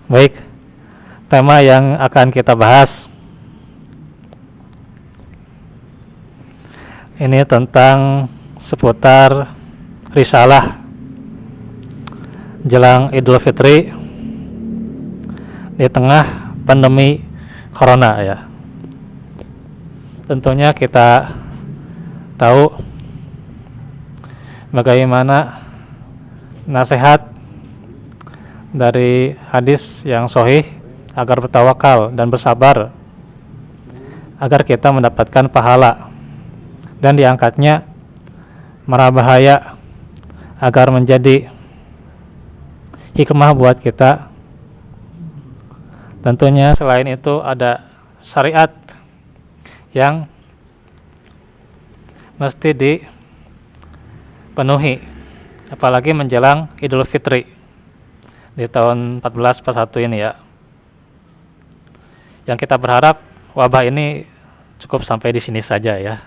Baik, tema yang akan kita bahas ini tentang seputar risalah jelang Idul Fitri di tengah pandemi Corona ya. Tentunya kita tahu bagaimana nasihat dari hadis yang sahih agar bertawakal dan bersabar agar kita mendapatkan pahala dan diangkatnya mara bahaya agar menjadi hikmah buat kita. Tentunya selain itu ada syariat yang mesti dipenuhi apalagi menjelang Idul Fitri di tahun 1441 ini ya. Yang kita berharap wabah ini cukup sampai di sini saja ya.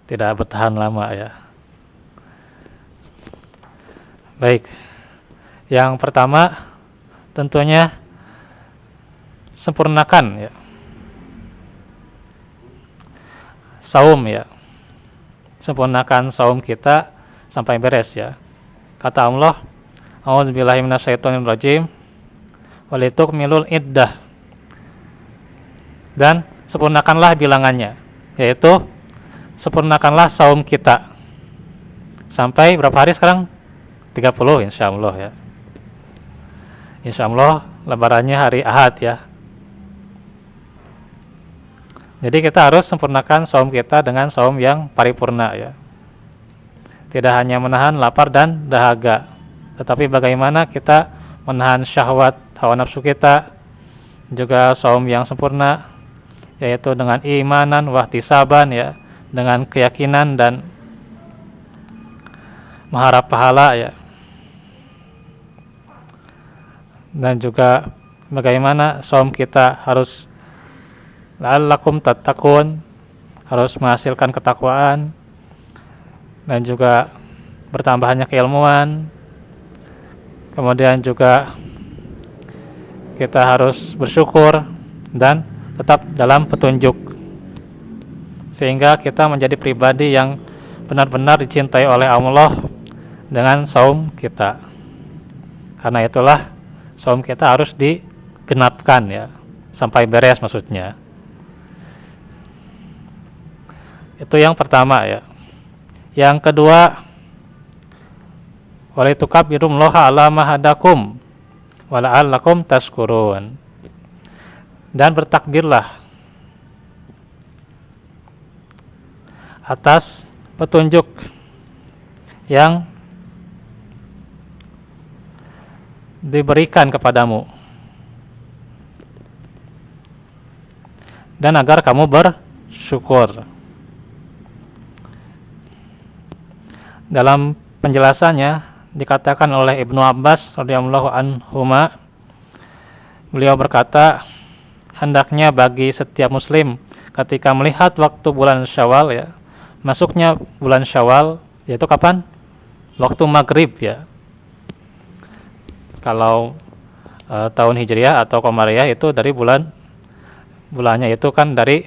Tidak bertahan lama ya. Baik. Yang pertama tentunya sempurnakan ya saum ya. Sempurnakan saum kita sampai beres ya. Kata Allah, A'udzubillahi minasyaitonirrajim. Walitukmilul iddah. Dan sempurnakanlah bilangannya, yaitu sempurnakanlah saum kita sampai berapa hari sekarang? 30 insyaallah ya. Insyaallah lebarannya hari Ahad ya. Jadi kita harus sempurnakan saum kita dengan saum yang paripurna ya. Tidak hanya menahan lapar dan dahaga, tetapi bagaimana kita menahan syahwat hawa nafsu kita, juga saum yang sempurna yaitu dengan imanan wahtisaban ya, dengan keyakinan dan mengharap pahala ya. Dan juga bagaimana saum kita harus la'allakum tattaqun, harus menghasilkan ketakwaan dan juga bertambahnya keilmuan. Kemudian juga kita harus bersyukur dan tetap dalam petunjuk sehingga kita menjadi pribadi yang benar-benar dicintai oleh Allah dengan saum kita. Karena itulah saum kita harus digenapkan ya, sampai beres maksudnya. Itu yang pertama ya. Yang kedua, walitukabbirullaha ala ma hadakum wa la'allakum tashkurun. Dan bertakbirlah atas petunjuk yang diberikan kepadamu dan agar kamu bersyukur. Dalam penjelasannya dikatakan oleh Ibnu Abbas radhiyallahu anhuma, beliau berkata, hendaknya bagi setiap muslim ketika melihat waktu bulan Syawal ya, masuknya bulan Syawal yaitu kapan? Waktu maghrib ya. Kalau tahun Hijriah atau Qamariyah itu dari bulannya itu kan dari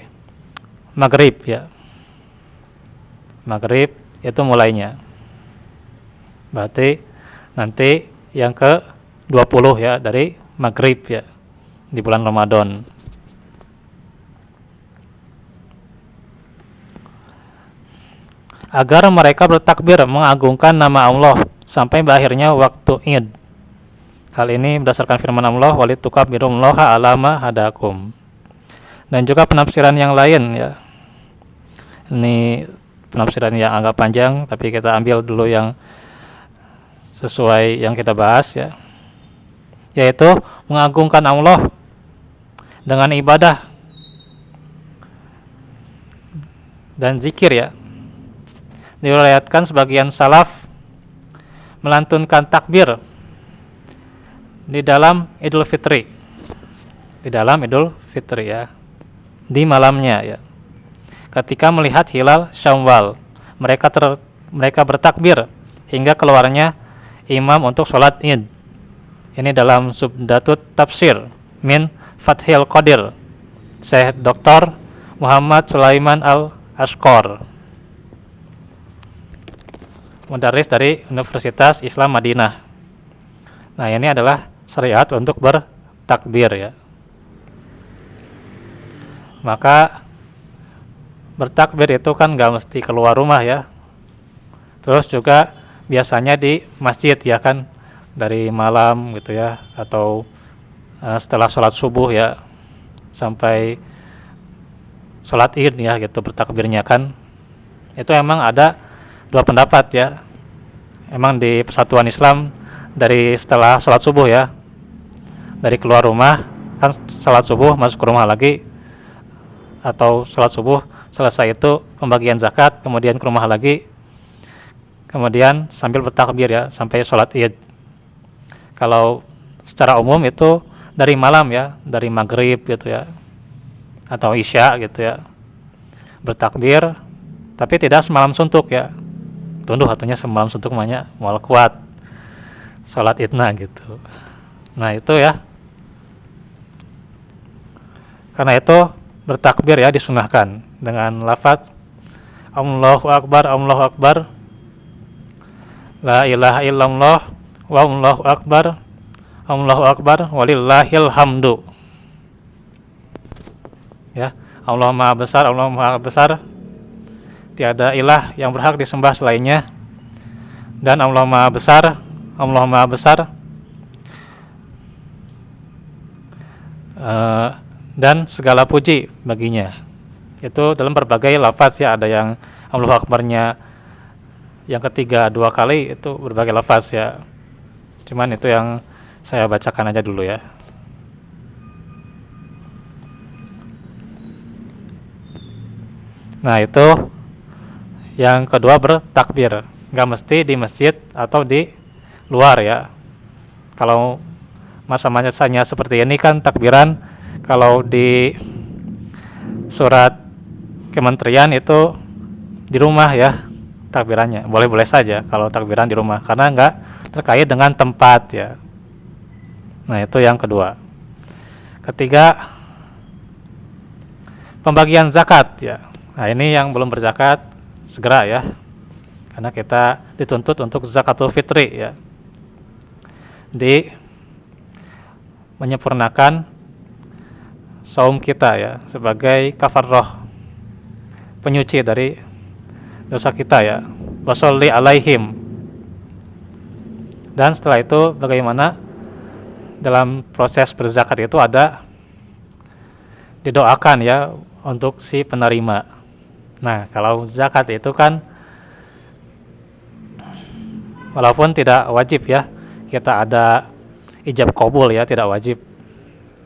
maghrib ya. Maghrib itu mulainya. Berarti nanti yang ke 20 ya dari maghrib ya di bulan Ramadan. Agar mereka bertakbir mengagungkan nama Allah sampai berakhirnya waktu Id. Hal ini berdasarkan firman Allah, walitukabbirullaha ala ma hadakum. Dan juga penafsiran yang lain ya. Ini penafsiran yang agak panjang, tapi kita ambil dulu yang sesuai yang kita bahas ya, yaitu mengagungkan Allah dengan ibadah dan zikir ya. Diriwayatkan sebagian salaf melantunkan takbir di dalam Idul Fitri, ya, di malamnya ya. Ketika melihat hilal Syawal, mereka bertakbir hingga keluarnya imam untuk sholat Id. Ini dalam Subdatut Tafsir min Fathil Qadir, Syekh Dr. Muhammad Sulaiman Al-Ashqar, mudarris dari Universitas Islam Madinah. Nah, ini adalah syariat untuk bertakbir ya. Maka bertakbir itu kan nggak mesti keluar rumah ya. Terus juga biasanya di masjid ya kan, dari malam gitu ya, atau setelah sholat subuh ya, sampai sholat id ya gitu bertakbirnya kan. Itu emang ada dua pendapat ya. Emang di Persatuan Islam dari setelah sholat subuh ya, dari keluar rumah kan sholat subuh masuk ke rumah lagi, atau sholat subuh selesai itu pembagian zakat, kemudian ke rumah lagi, kemudian sambil bertakbir ya sampai sholat id. Kalau secara umum itu dari malam ya, dari maghrib gitu ya, atau isya gitu ya, bertakbir, tapi tidak semalam suntuk ya. Tunduh hatunya semalam suntuk namanya mual kuat sholat idna gitu. Nah itu ya, karena itu bertakbir ya disunahkan dengan lafaz Allahu Akbar, Allahu Akbar, La ilaha illallah, wa Allahu Akbar, Allahu Akbar, walillahil hamdu. Ya, Allah Maha Besar, Allah Maha Besar, tiada ilah yang berhak disembah selainnya, dan Allah Maha Besar, Allah Maha Besar, dan segala puji baginya. Itu dalam berbagai lafaz ya, ada yang Allahu Akbarnya yang ketiga 2 kali, itu berbagai lafaz ya. Cuman itu yang saya bacakan aja dulu ya. Nah itu yang kedua bertakbir, nggak mesti di masjid atau di luar ya. Kalau masa-masanya seperti ini kan takbiran, kalau di surat kementerian itu di rumah ya takbirannya, boleh-boleh saja kalau takbiran di rumah, karena nggak terkait dengan tempat ya. Nah itu yang kedua. Ketiga, pembagian zakat ya. Nah ini yang belum berzakat segera ya, karena kita dituntut untuk zakatul fitri ya, di menyempurnakan saum kita ya, sebagai kafarroh, penyuci dari dosa kita ya. Washolli alaihim. Dan setelah itu bagaimana dalam proses berzakat itu ada didoakan ya untuk si penerima. Nah kalau zakat itu kan walaupun tidak wajib ya, kita ada ijab qabul ya, tidak wajib.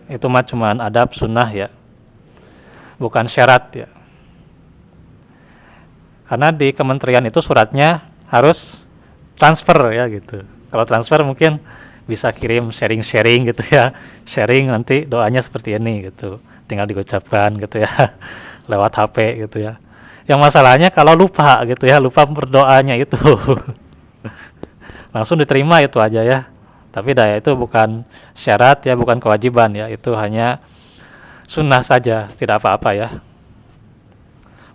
Itu mah cuman adab sunnah ya, bukan syarat ya. Karena di kementerian itu suratnya harus transfer ya gitu. Kalau transfer mungkin bisa kirim sharing-sharing gitu ya, sharing nanti doanya seperti ini gitu, tinggal diucapkan gitu ya lewat HP gitu ya. Yang masalahnya kalau lupa gitu ya, lupa berdoanya itu langsung diterima itu aja ya. Tapi daya itu bukan syarat ya, bukan kewajiban ya, itu hanya sunnah saja, tidak apa-apa ya.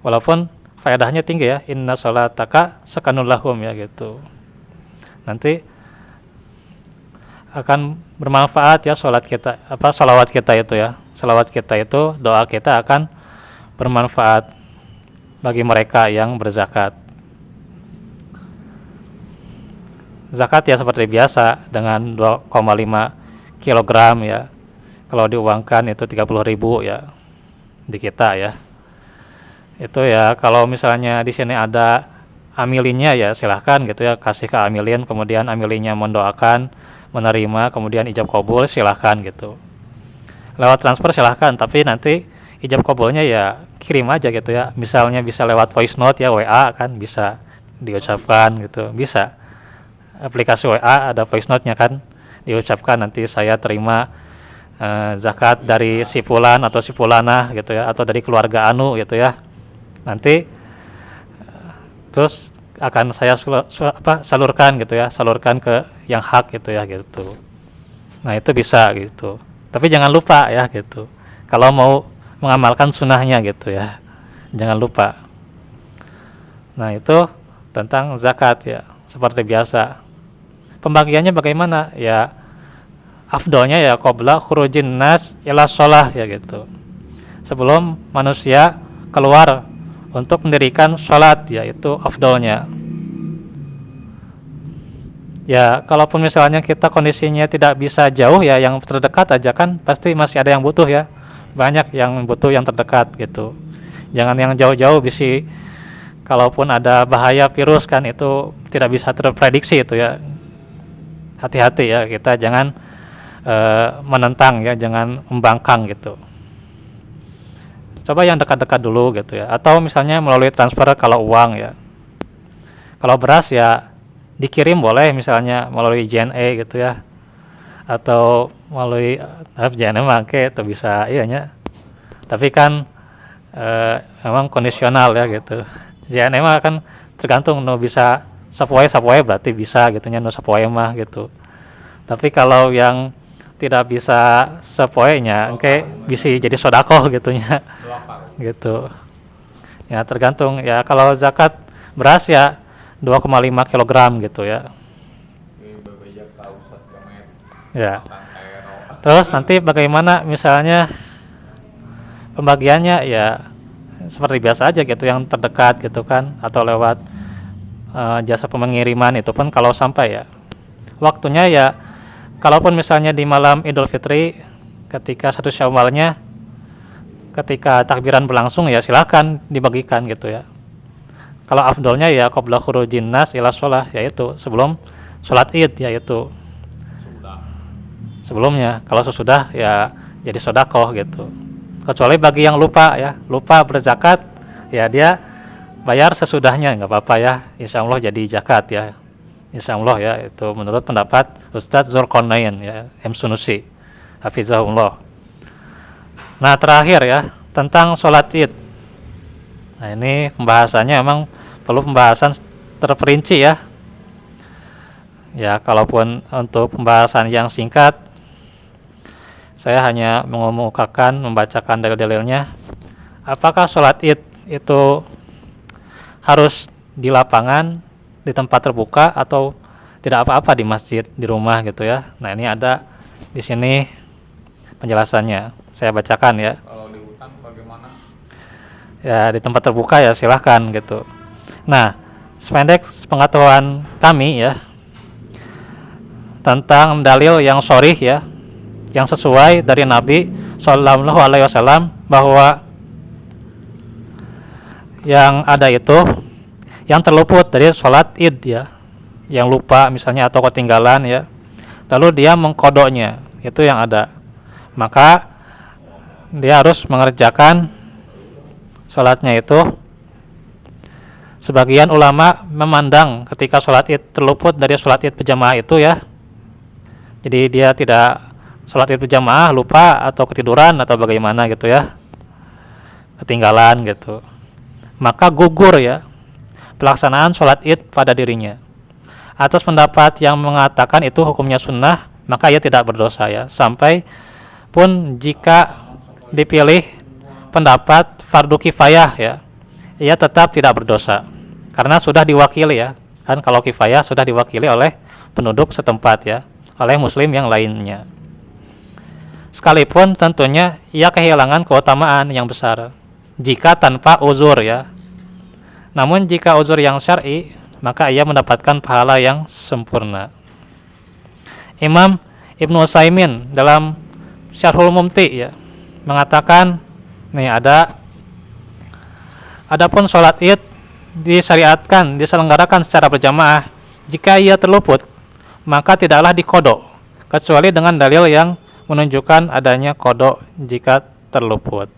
Walaupun faedahnya tinggi ya, inna sholataka sakanul lahum ya gitu. Nanti akan bermanfaat ya sholat kita, sholawat kita itu ya, sholawat kita itu, doa kita akan bermanfaat bagi mereka yang berzakat. Zakat ya seperti biasa dengan 2,5 kg ya, kalau diuangkan itu 30.000 ya di kita ya. Itu ya kalau misalnya di sini ada amilinnya ya silahkan gitu ya, kasih ke amilin, kemudian amilinya mendoakan, menerima, kemudian ijab qabul silahkan gitu. Lewat transfer silahkan, tapi nanti ijab qabulnya ya kirim aja gitu ya. Misalnya bisa lewat voice note ya, WA kan bisa diucapkan gitu, bisa. Aplikasi WA ada voice note-nya kan, diucapkan nanti saya terima zakat dari si fulan atau si fulanah gitu ya, atau dari keluarga anu gitu ya. Nanti terus akan saya salurkan gitu ya, salurkan ke yang hak gitu ya gitu. Nah itu bisa gitu. Tapi jangan lupa ya gitu. Kalau mau mengamalkan sunnahnya gitu ya, jangan lupa. Nah itu tentang zakat ya, seperti biasa. Pembagiannya bagaimana? Ya afdolnya ya qabla khurujin nas ila sholah ya gitu. Sebelum manusia keluar untuk mendirikan sholat, yaitu afdolnya. Ya kalaupun misalnya kita kondisinya tidak bisa jauh ya, yang terdekat aja kan pasti masih ada yang butuh ya. Banyak yang butuh yang terdekat gitu. Jangan yang jauh-jauh, bisa kalaupun ada bahaya virus kan itu tidak bisa terprediksi itu ya. Hati-hati ya, kita jangan menentang ya, jangan membangkang gitu. Coba yang dekat-dekat dulu gitu ya, atau misalnya melalui transfer kalau uang ya. Kalau beras ya dikirim boleh, misalnya melalui JNE gitu ya, atau melalui JNE make itu bisa iya nya. Tapi kan memang kondisional ya gitu. JNE mah kan tergantung no bisa sapoe berarti bisa gitu nya, no sapoe mah gitu. Tapi kalau yang tidak bisa sepoenya, oke, bisa jadi sodakoh gitunya, gitu. Ya tergantung ya. Kalau zakat beras ya 2,5 kilogram gitu ya. Ya. Terus nanti bagaimana misalnya pembagiannya ya seperti biasa aja gitu, yang terdekat gitu kan, atau lewat jasa pengiriman itu pun kalau sampai ya. Waktunya ya kalaupun misalnya di malam Idul Fitri ketika 1 Syawalnya, ketika takbiran berlangsung ya silakan dibagikan gitu ya. Kalau afdolnya ya qabla khurujin nas ila sholah, yaitu sebelum sholat Id, yaitu sebelumnya. Kalau sesudah ya jadi sodakoh gitu. Kecuali bagi yang lupa ya, lupa berzakat ya, dia bayar sesudahnya nggak apa-apa ya, insya Allah jadi zakat ya. Insya Allah ya, itu menurut pendapat Ustadz Zulkarnain ya, M. Sunusi hafizahullah. Nah terakhir ya, tentang sholat Id. Nah ini pembahasannya emang perlu pembahasan terperinci ya. Ya kalaupun untuk pembahasan yang singkat, saya hanya mengemukakan, membacakan dalil-dalilnya. Apakah sholat Id itu harus di lapangan, di tempat terbuka, atau tidak apa-apa di masjid, di rumah gitu ya. Nah ini ada di sini penjelasannya, saya bacakan ya. Kalau di hutan bagaimana? Ya di tempat terbuka ya silahkan gitu. Nah sependek pengetahuan kami ya tentang dalil yang sharih ya, yang sesuai dari Nabi Shallallahu Alaihi Wasallam, bahwa yang ada itu yang terluput dari sholat Id ya, yang lupa misalnya atau ketinggalan ya, lalu dia mengkodoknya, itu yang ada, maka dia harus mengerjakan sholatnya itu. Sebagian ulama memandang ketika sholat Id terluput dari sholat Id berjamaah itu ya, jadi dia tidak sholat Id berjamaah, lupa atau ketiduran atau bagaimana gitu ya, ketinggalan gitu, maka gugur ya pelaksanaan sholat Id pada dirinya. Atas pendapat yang mengatakan itu hukumnya sunnah, maka ia tidak berdosa ya. Sampai pun jika dipilih pendapat fardu kifayah ya, ia tetap tidak berdosa karena sudah diwakili ya. Kan kalau kifayah sudah diwakili oleh penduduk setempat ya, oleh muslim yang lainnya. Sekalipun tentunya ia kehilangan keutamaan yang besar jika tanpa uzur ya. Namun jika uzur yang syar'i, maka ia mendapatkan pahala yang sempurna. Imam Ibnu Utsaimin dalam Syarhul Mumti ya mengatakan, nih adapun sholat Id disyariatkan, diselenggarakan secara berjamaah. Jika ia terluput, maka tidaklah dikodok, kecuali dengan dalil yang menunjukkan adanya kodok jika terluput.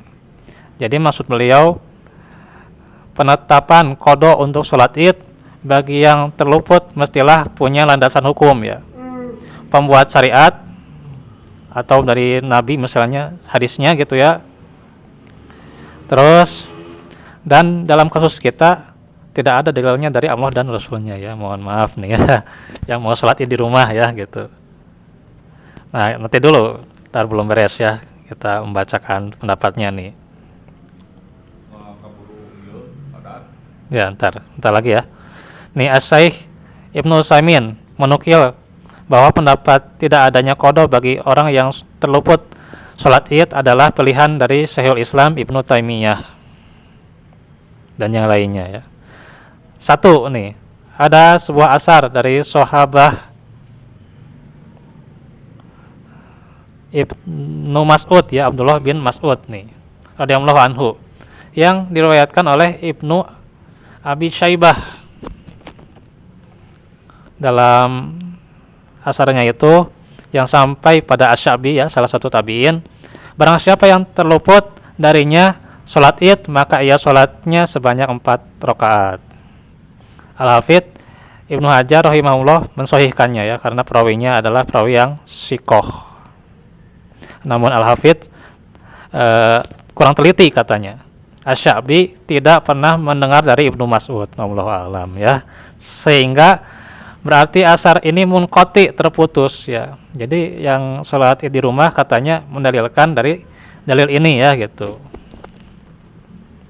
Jadi maksud beliau, penetapan kodok untuk sholat Id bagi yang terluput mestilah punya landasan hukum ya, pembuat syariat atau dari Nabi misalnya, hadisnya gitu ya. Terus dan dalam kasus kita tidak ada dalilnya dari Allah dan Rasulnya ya, mohon maaf nih ya yang mau sholat Id di rumah ya gitu. Nah, nanti dulu, ntar belum beres ya, kita membacakan pendapatnya nih. Ya, ntar lagi ya. Nih, As-Syaikh Ibnu Utsaimin menukil bahwa pendapat tidak adanya qada bagi orang yang terluput sholat id adalah pilihan dari Syekhul Islam Ibnu Taimiyah dan yang lainnya ya. Satu nih, ada sebuah asar dari sahabat Ibnu Mas'ud ya, Abdullah bin Mas'ud nih radhiyallahu anhu, yang diriwayatkan oleh Ibnu Abi Syaibah dalam asarnya itu, yang sampai pada Asy-Sya'bi ya, salah satu tabi'in, barang siapa yang terluput darinya sholat id, maka ia sholatnya sebanyak 4 rakaat. Al-Hafidz Ibnu Hajar rahimahullah mensahihkannya ya, karena perawinya adalah perawi yang sikoh. Namun Al-Hafidz kurang teliti katanya. Asy-Sya'bi tidak pernah mendengar dari Ibnu Mas'ud, wallahu a'lam ya, sehingga berarti asar ini munqati, terputus ya. Jadi yang sholat id di rumah katanya mendalilkan dari dalil ini ya gitu.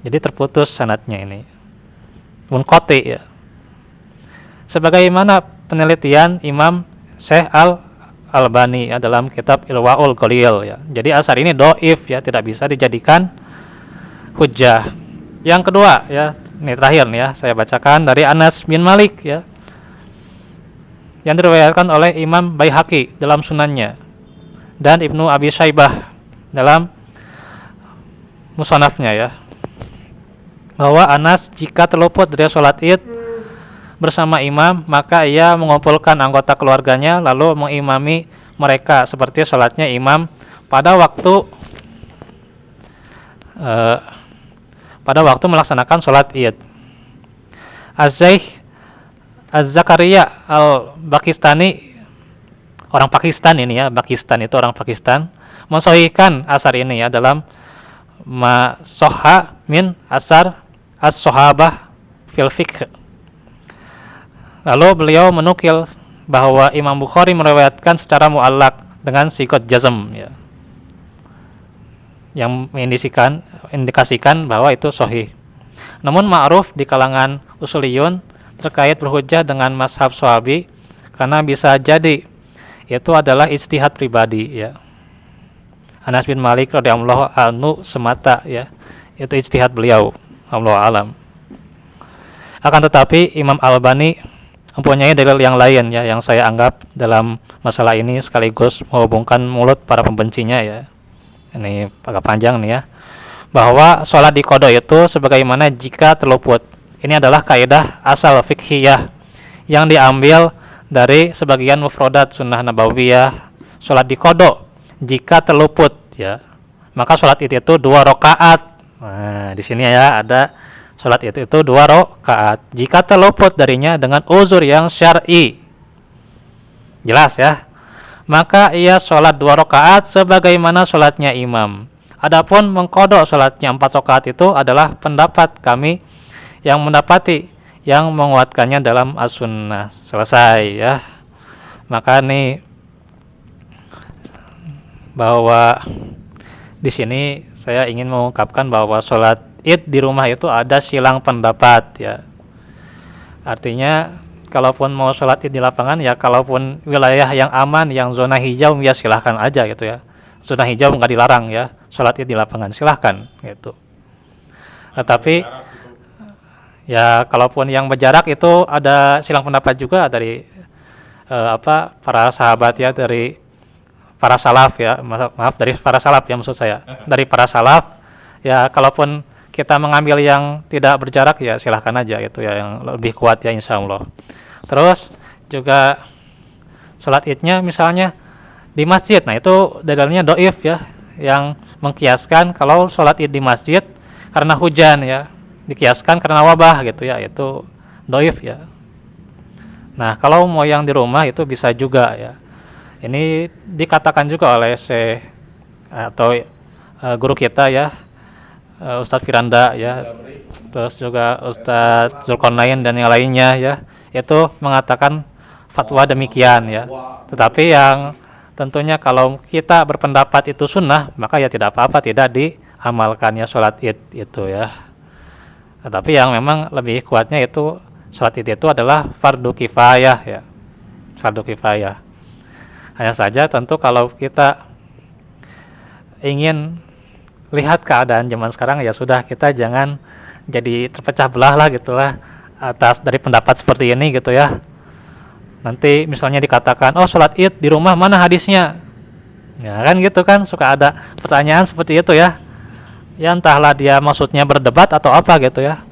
Jadi terputus sanadnya ini, munqati ya. Sebagaimana penelitian Imam Syekh Al-Albani ya, dalam kitab Irwaul Ghalil ya. Jadi asar ini dhaif ya, tidak bisa dijadikan hujjah. Yang kedua ya, ini terakhir nih ya, saya bacakan dari Anas bin Malik ya, yang diriwayatkan oleh Imam Baihaqi dalam sunannya dan Ibnu Abi Syaibah dalam musonafnya ya, bahwa Anas jika terluput dari sholat id bersama imam, maka ia mengumpulkan anggota keluarganya lalu mengimami mereka seperti sholatnya imam pada waktu melaksanakan sholat id. Az-Zakaria Al-Bakistani, orang Pakistan ini ya, Pakistan itu orang Pakistan, mensahihkan asar ini ya dalam Ma Soha min Asar As-Sohabah fil Fiqh. Lalu beliau menukil bahwa Imam Bukhari meriwayatkan secara mu'allaq dengan siqat jazm ya, yang mengindikasikan bahwa itu sahih. Namun ma'ruf di kalangan usuliyun terkait berhujjah dengan mazhab Syafi'i, karena bisa jadi itu adalah ijtihad pribadi ya. Anas bin Malik radhiyallahu anhu semata ya, itu ijtihad beliau, wallahu alam. Akan tetapi Imam Al-Albani mempunyai dalil yang lain ya, yang saya anggap dalam masalah ini sekaligus menghubungkan mulut para pembencinya ya. Ini agak panjang nih ya, bahwa sholat di qada itu sebagaimana jika terluput. Ini adalah kaidah asal fiqhiyah yang diambil dari sebagian mufradat sunnah nabawiyah. Sholat di qada jika terluput ya, maka sholat itu 2 rakaat. Nah, di sini ya ada sholat itu 2 rakaat jika terluput darinya dengan uzur yang syar'i. Jelas ya. Maka ia sholat 2 rakaat sebagaimana sholatnya imam. Adapun mengqada sholatnya 4 rakaat itu adalah pendapat kami yang mendapati yang menguatkannya dalam as-sunnah. Selesai ya. Maka nih bahwa di sini saya ingin mengungkapkan bahwa sholat id di rumah itu ada silang pendapat ya. Artinya kalaupun mau sholat id di lapangan ya, kalaupun wilayah yang aman, yang zona hijau ya silahkan aja gitu ya. Zona hijau nggak dilarang ya, sholat id di lapangan silahkan gitu. Tetapi ya kalaupun yang berjarak itu ada silang pendapat juga dari para sahabat ya, dari para salaf ya, maaf dari para salaf ya maksud saya, dari para salaf ya, kalaupun kita mengambil yang tidak berjarak ya silahkan aja gitu ya, yang lebih kuat ya insya Allah. Terus juga sholat idnya misalnya di masjid, nah itu dalilnya doif ya, yang mengkiaskan kalau sholat id di masjid karena hujan ya, dikiaskan karena wabah gitu ya, itu doif ya. Nah kalau mau yang di rumah itu bisa juga ya. Ini dikatakan juga oleh Syekh atau guru kita ya, Ustadz Firanda ya, terus juga Ustadz Zulkarnain dan yang lainnya ya, itu mengatakan fatwa demikian ya. tentunya kalau kita berpendapat itu sunnah, maka ya tidak apa-apa tidak diamalkannya sholat id itu ya. Tetapi yang memang lebih kuatnya itu sholat id itu adalah fardu kifayah ya, fardu kifayah. Hanya saja tentu kalau kita ingin lihat keadaan zaman sekarang, ya sudah, kita jangan jadi terpecah belah lah gitu lah atas dari pendapat seperti ini gitu ya. Nanti misalnya dikatakan, oh sholat id di rumah mana hadisnya, ya kan gitu kan, suka ada pertanyaan seperti itu ya. Ya entahlah dia maksudnya berdebat atau apa gitu ya.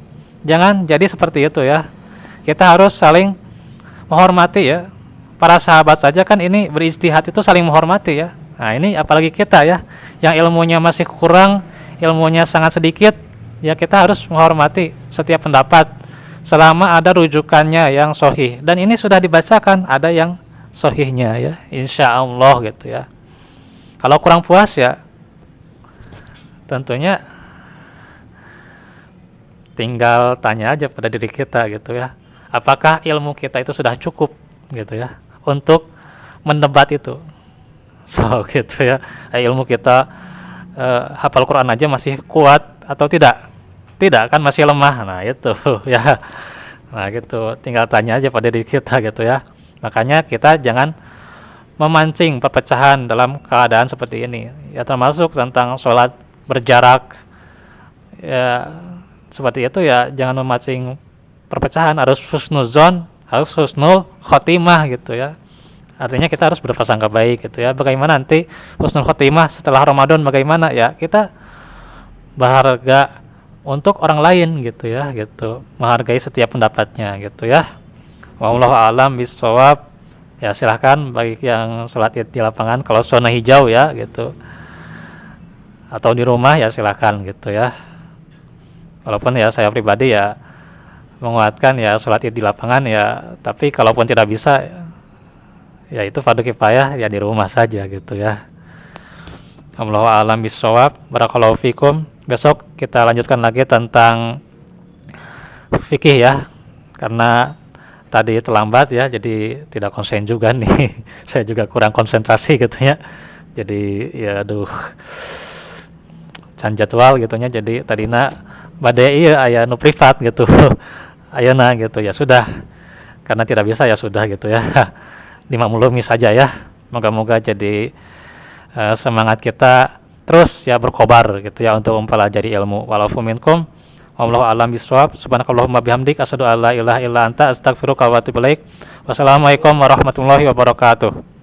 Jangan jadi seperti itu ya. Kita harus saling menghormati ya. Para sahabat saja kan ini berijtihad itu saling menghormati ya. Nah ini apalagi kita ya, yang ilmunya masih kurang, ilmunya sangat sedikit, ya kita harus menghormati setiap pendapat selama ada rujukannya yang sahih. Dan ini sudah dibacakan, ada yang sahihnya ya, insya Allah gitu ya. Kalau kurang puas ya tentunya tinggal tanya aja pada diri kita gitu ya, apakah ilmu kita itu sudah cukup gitu ya untuk mendebat itu. So gitu ya, ilmu kita hafal Quran aja masih kuat atau tidak? Tidak kan, masih lemah. Nah itu ya, nah gitu, tinggal tanya aja pada diri kita gitu ya. Makanya kita jangan memancing perpecahan dalam keadaan seperti ini ya, termasuk tentang sholat berjarak ya, seperti itu ya, jangan memancing perpecahan, harus husnuzon, harus husnul khotimah gitu ya. Artinya kita harus berprasangka baik gitu ya. Bagaimana nanti husnul khotimah setelah Ramadan, bagaimana ya, kita berharga untuk orang lain gitu ya, gitu, menghargai setiap pendapatnya gitu ya. Wallahu a'lam bishawab. Ya silahkan bagi yang sholat id di lapangan, kalau zona hijau ya gitu, atau di rumah ya silakan gitu ya. Walaupun ya saya pribadi ya menguatkan ya sholat id di lapangan ya, tapi kalaupun tidak bisa ya itu fardu kifayah ya di rumah saja gitu ya. Allahu a'lam bishawab. Barakallahu fikum. Besok kita lanjutkan lagi tentang fikih ya, karena tadi terlambat ya, jadi tidak konsen juga nih. Saya juga kurang konsentrasi gitu ya, jadi ya aduh can jadwal gitunya, jadi tadina badai iya aya nu privat gitu ayeuna gitu ya, sudah karena tidak bisa ya sudah gitu ya. Dimaklumi saja ya, moga-moga jadi semangat kita terus ya berkobar gitu ya untuk mempelajari ilmu. Walafu minkum wallahu a'lam bishawab. Subhanakallahumma bihamdik asyhadu an la ilaha illa anta astaghfiruka wa atubu ilaik. Wassalamualaikum warahmatullahi wabarakatuh.